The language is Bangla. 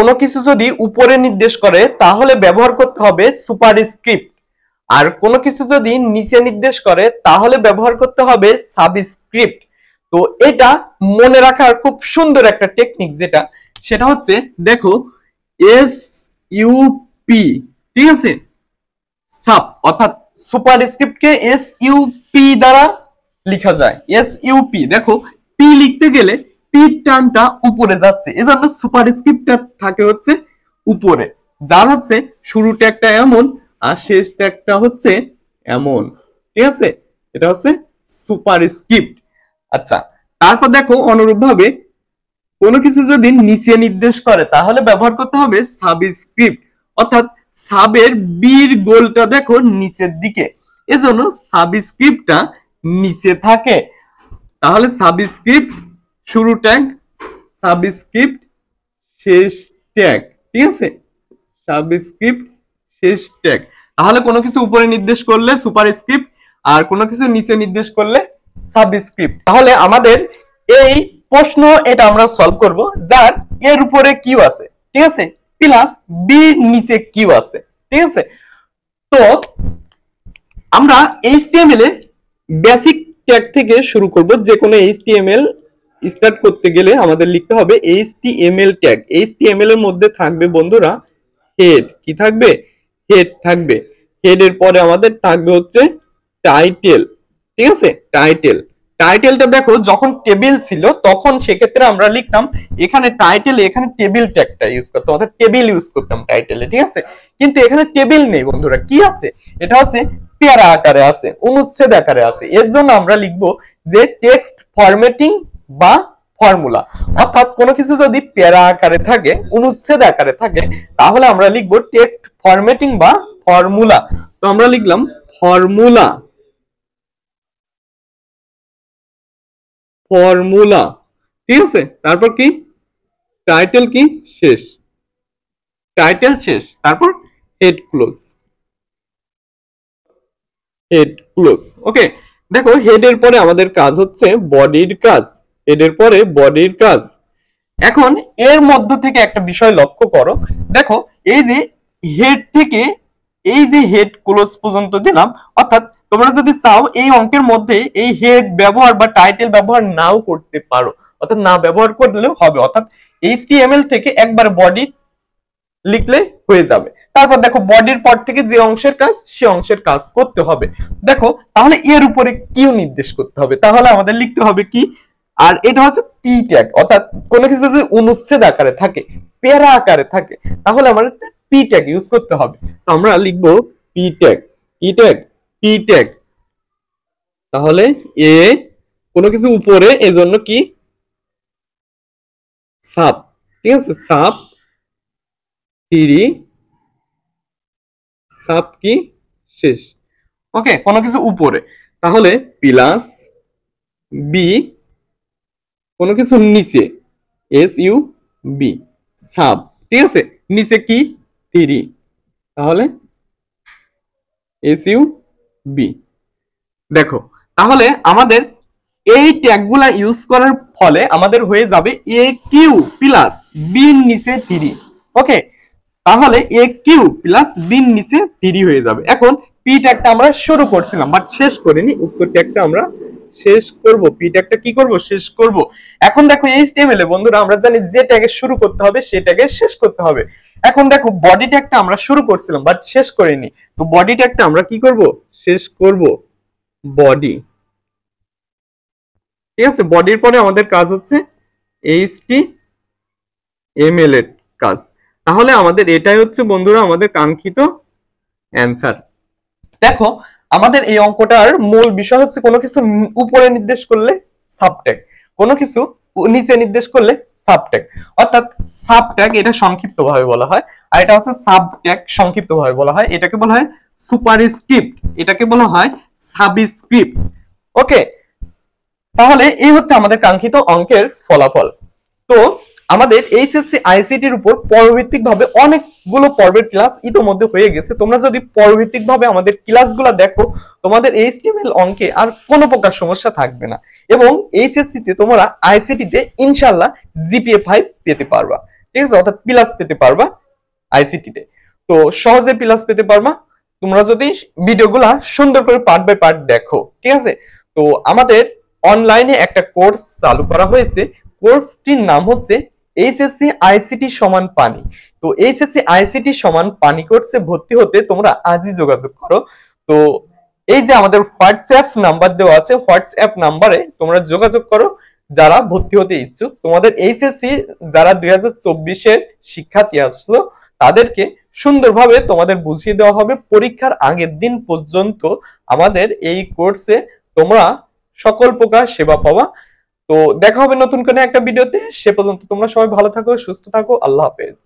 কোনো কিছু যদি উপরে নির্দেশ করে তাহলে ব্যবহার করতে হবে সুপারস্ক্রিপ্ট, আর কোনো কিছু যদি নিচে নির্দেশ করে তাহলে ব্যবহার করতে হবে সাবস্ক্রিপ্ট। তো এটা মনে রাখার খুব সুন্দর একটা টেকনিক, সেটা হচ্ছে দেখো এস ইউপি, ঠিক আছে, সাব অর্থাৎ সুপারস্ক্রিপ্টকে এস ইউপি দ্বারা লেখা যায়। এস ইউপি, দেখো পি লিখতে গেলে পি টানটা উপরে যাচ্ছে, এজন্য সুপারস্ক্রিপ্টটা থাকে হচ্ছে উপরে, যার হচ্ছে শুরুটা একটা এমন আর শেষটা একটা হচ্ছে এমন, ঠিক আছে, এটা হচ্ছে সুপারস্ক্রিপ্ট। আচ্ছা, তারপর দেখো অনুরূপভাবে কোনো কিছু যদি নিচে নির্দেশ করে তাহলে ব্যবহার করতে হবে সাবস্ক্রিপ্ট, অর্থাৎ সাবের বীর গোলটা দেখো নিচের দিকে, এজন্য সাবস্ক্রিপ্টটা নিচে থাকে। তাহলে সাবস্ক্রিপ্ট শুরু ট্যাগ, সাবস্ক্রিপ্ট শেষ ট্যাগ, ঠিক আছে, সাবস্ক্রিপ্ট শেষ ট্যাগ। তাহলে কোনো কিছু উপরে নির্দেশ করলে সুপারস্ক্রিপ্ট আর কোনো কিছু নিচে নির্দেশ করলে সাবস্ক্রিপ্ট। তাহলে আমাদের এই প্রশ্ন এটা আমরা সলভ করব, যার এর উপরে কিউ আছে, ঠিক আছে, প্লাস বি নিচে কিউ আছে, ঠিক আছে। তো আমরা এইচটিএমএল এ বেসিক ট্যাগ থেকে শুরু করব। যে কোনো এইচটিএমএল স্টার্ট করতে গেলে আমাদের লিখতে হবে এইচটিএমএল ট্যাগ। এইচটিএমএল এর মধ্যে থাকবে বন্ধুরা হেড, কি থাকবে, হেড থাকবে। হেড এর পরে আমাদের থাকবে হচ্ছে টাইটেল, ঠিক আছে, টাইটেল। টাইটেলটা দেখো যখন টেবিল ছিল তখন সেক্ষেত্রে আমরা লিখতাম এখানে টাইটেল, এখানে টেবিল ট্যাগটা ইউজ করতাম, অর্থাৎ টেবিল ইউজ করতাম টাইটেলে, ঠিক আছে। কিন্তু এখানে টেবিল নেই বন্ধুরা, কি আছে, এটা হচ্ছে প্যারা আকারে আছে, অনুচ্ছেদ আকারে আছে। এর জন্য আমরা লিখবো যে টেক্সট ফরম্যাটিং বা ফর্মুলা, অর্থাৎ কোনো কিছু যদি প্যারা আকারে থাকে, অনুচ্ছেদ আকারে থাকে, তাহলে আমরা লিখবো টেক্সট ফরম্যাটিং বা ফর্মুলা। তো আমরা লিখলাম ফর্মুলা, ফর্মুলা, ঠিক আছে। তারপর কি, টাইটেল কি, শেষ, টাইটেল শেষ, তারপর হেড ক্লোজ, হেড ক্লোজ। ওকে, দেখো হেডের পরে আমাদের কাজ হচ্ছে বডির কাজ, হেডের পরে বডির কাজ। এখন এর মধ্য থেকে একটা বিষয় লক্ষ্য করো, দেখো এই যে হেড থেকে এই যে হেড ক্লোজ পর্যন্ত দিলাম, অর্থাৎ তোমরা যদি চাও এই অঙ্কের মধ্যে এই হেড ব্যবহার বা টাইটেল ব্যবহার নাও করতে পারো, অর্থাৎ না ব্যবহার করলেও হবে, অর্থাৎ এইচটিএমএল থেকে একবার বডি লিখলে হয়ে যাবে। তারপর দেখো বডির পর থেকে যে অংশের কাজ সে অংশের কাজ করতে হবে। দেখো তাহলে এর উপরে কিউ নির্দেশ করতে হবে, তাহলে আমাদের লিখতে হবে কি, আর এটা হচ্ছে পি ট্যাগ, অর্থাৎ কোনো কিছু যদি অনুচ্ছেদ আকারে থাকে, প্যারা আকারে থাকে, তাহলে আমাদের পি ট্যাগ ইউজ করতে হবে। তো আমরা লিখবো P tag, P tag, P tag. তাহলে এ কোনো কিছু উপরে, এজন্য কি সাব, ঠিক আছে, সাব থ্রি, সাব কি শেষ, ওকে, কোনো কিছু উপরে, তাহলে প্লাস বি কোনো কিছু নিচে, এস ইউ বি, সাব, ঠিক আছে, নিচে কি থ্রি, তাহলে এস ইউ বি। দেখো তাহলে আমাদের এই ট্যাগগুলা ইউজ করার ফলে আমাদের হয়ে যাবে এ কিউ প্লাস বি নিচে থ্রি, ওকে, তাহলে এ কিউ প্লাস বি নিচে থ্রি হয়ে যাবে। এখন পি ট্যাগটা আমরা শুরু করছিলাম বাট শেষ করিনি, উত্তর ট্যাগটা আমরা শেষ করব, পি ট্যাগটা কি করব, শেষ করব। এখন দেখো এইচটিএমএল এ বন্ধুরা আমরা জানি যে ট্যাগে শুরু করতে হবে সে ট্যাগে শেষ করতে হবে। এখন দেখো বডি ট্যাগটা আমরা শুরু করছিলাম বাট শেষ করিনি, তো বডি ট্যাগটা আমরা কি করব, শেষ করব, বডি, ঠিক আছে। বডির পরে আমাদের কাজ হচ্ছে এইচটিএমএল এর কাজ। তাহলে আমাদের এটাই হচ্ছে বন্ধুরা আমাদের কাঙ্ক্ষিত অ্যান্সার। দেখো আমাদের এই অঙ্কটার মূল বিষয় হচ্ছে কোনো কিছু উপরে নির্দেশ করলে সাবট্যাগ, কোনো কিছু নিচে নির্দেশ করলে সাবট্যাগ, অর্থাৎ সাবট্যাগ এটা সংক্ষিপ্ত ভাবে বলা হয়, আর এটা হচ্ছে সাবট্যাগ সংক্ষিপ্ত ভাবে বলা হয়। এটাকে বলা হয় সুপারস্ক্রিপ্ট, এটাকে বলা হয় সাবস্ক্রিপ্ট, ওকে। তাহলে এই হচ্ছে আমাদের কাঙ্ক্ষিত অঙ্কের ফলাফল। তো আমাদের এইচএসসি আইসিটির উপর পরবর্তীক ভাবে অনেকগুলো পর্বের ক্লাস ইতোমধ্যে হয়ে গেছে। তোমরা যদি পরবর্তীক ভাবে আমাদের ক্লাসগুলো দেখো, তোমাদের এইচটিএমএল অঙ্কে আর কোনো প্রকার সমস্যা থাকবে না, এবং এইচএসসি তে তোমরা আইসিটি তে ইনশাআল্লাহ জিপিএ 5 পেতে পারবা। ঠিক আছে, অর্থাৎ প্লাস পেতে পারবা আইসিটিতে। তো সহজে প্লাস পেতে পারবা তোমরা যদি ভিডিওগুলা সুন্দর করে পার্ট বাই পার্ট দেখো। ঠিক আছে, তো আমাদের অনলাইনে একটা কোর্স চালু করা হয়েছে, কোর্সটির নাম হচ্ছে এইচএসসি আইসিটি সমান পানি। তো এইচএসসি আইসিটি সমান পানি কোর্সে ভর্তি হতে তোমরা আজই যোগাযোগ করো। তো এই যে আমাদের হোয়াটসঅ্যাপ নাম্বার দেওয়া আছে, হোয়াটসঅ্যাপ নাম্বারে তোমরা যোগাযোগ করো যারা ভর্তি হতে ইচ্ছুক। তোমাদের এইচএসসি যারা 2024-এর শিক্ষার্থী আসলো তাদেরকে সুন্দরভাবে তোমাদের বুঝিয়ে দেওয়া হবে। পরীক্ষার আগের দিন পর্যন্ত আমাদের এই কোর্সে তোমরা সকল প্রকার সেবা পাওয়া। তো দেখা হবে নতুন কোনো একটা ভিডিওতে। সে পর্যন্ত তোমরা সবাই ভালো থাকো, সুস্থ থাকো। আল্লাহ হাফেজ।